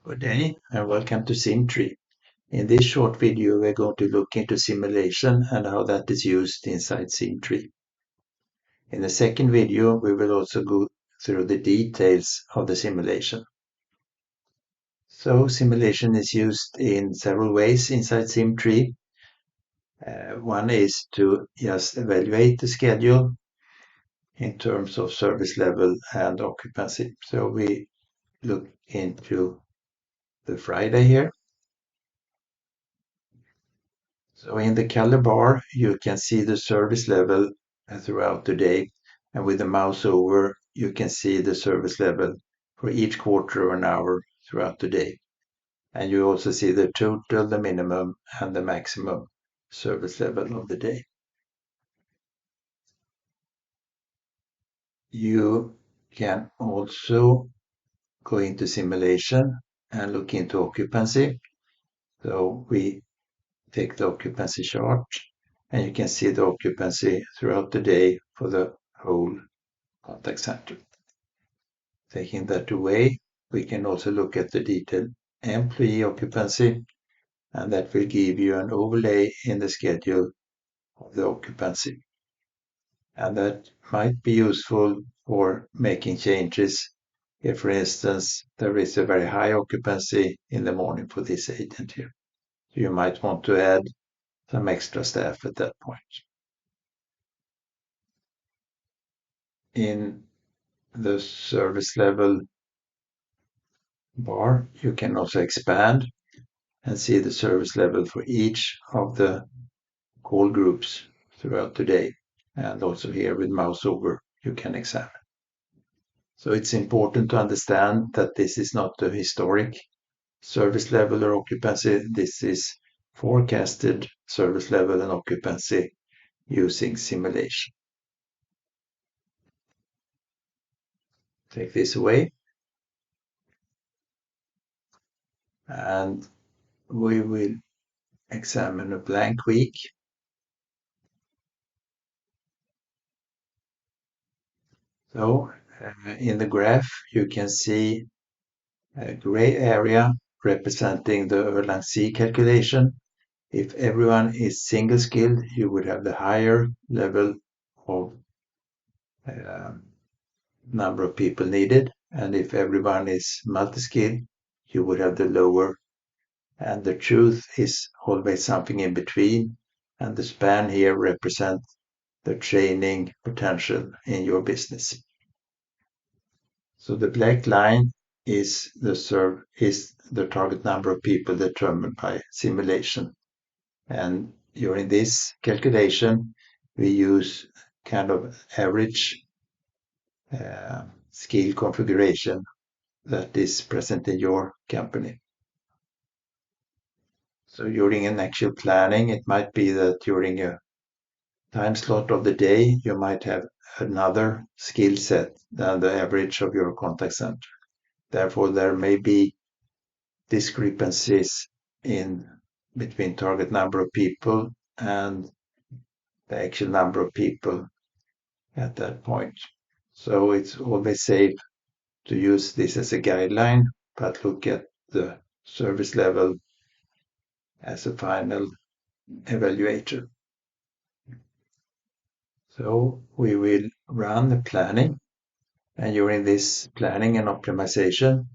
Good day and welcome to simTree. In this short video we're going to look into simulation and how that is used inside simTree. In the second video we will also go through the details of the simulation. So simulation is used in several ways inside simTree. One is to just evaluate the schedule in terms of service level and occupancy. So we look into the Friday here. So in the color bar, you can see the service level throughout the day. And with the mouse over, you can see the service level for each quarter of an hour throughout the day. And you also see the total, the minimum, and the maximum service level of the day. You can also go into simulation and look into occupancy. So we take the occupancy chart and you can see the occupancy throughout the day for the whole contact center. Taking that away, we can also look at the detailed employee occupancy, and that will give you an overlay in the schedule of the occupancy. And that might be useful for making changes if, for instance, there is a very high occupancy in the morning for this agent here. So you might want to add some extra staff at that point. In the service level bar, you can also expand and see the service level for each of the call groups throughout the day. And also here with mouse over, you can examine. So it's important to understand that this is not the historic service level or occupancy. This is forecasted service level and occupancy using simulation. Take this away. And we will examine a blank week. So in the graph, you can see a gray area representing the Erlang-C calculation. If everyone is single skilled, you would have the higher level of number of people needed. And if everyone is multi-skilled, you would have the lower. And the truth is always something in between. And the span here represents the training potential in your business. So the black line is the target number of people determined by simulation. And during this calculation, we use kind of average skill configuration that is present in your company. So during an actual planning, it might be that during a time slot of the day, you might have another skill set than the average of your contact center. Therefore, there may be discrepancies in between target number of people and the actual number of people at that point. So it's always safe to use this as a guideline, but look at the service level as a final evaluator. So we will run the planning, and during this planning and optimization,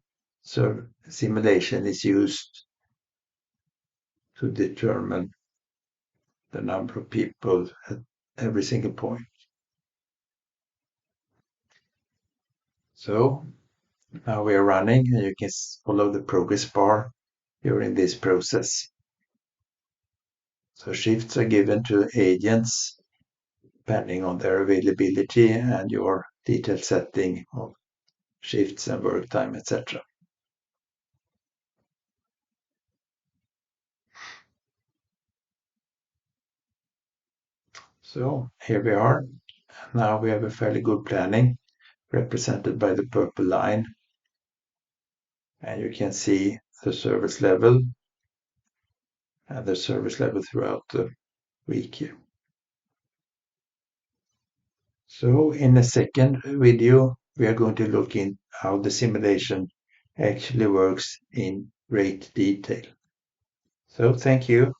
so simulation is used to determine the number of people at every single point. So now we are running, and you can follow the progress bar during this process. So shifts are given to agents depending on their availability and your detailed setting of shifts and work time, etc. So here we are. Now we have a fairly good planning represented by the purple line. And you can see the service level and the service level throughout the week here. So in a second video, we are going to look in how the simulation actually works in great detail. So thank you.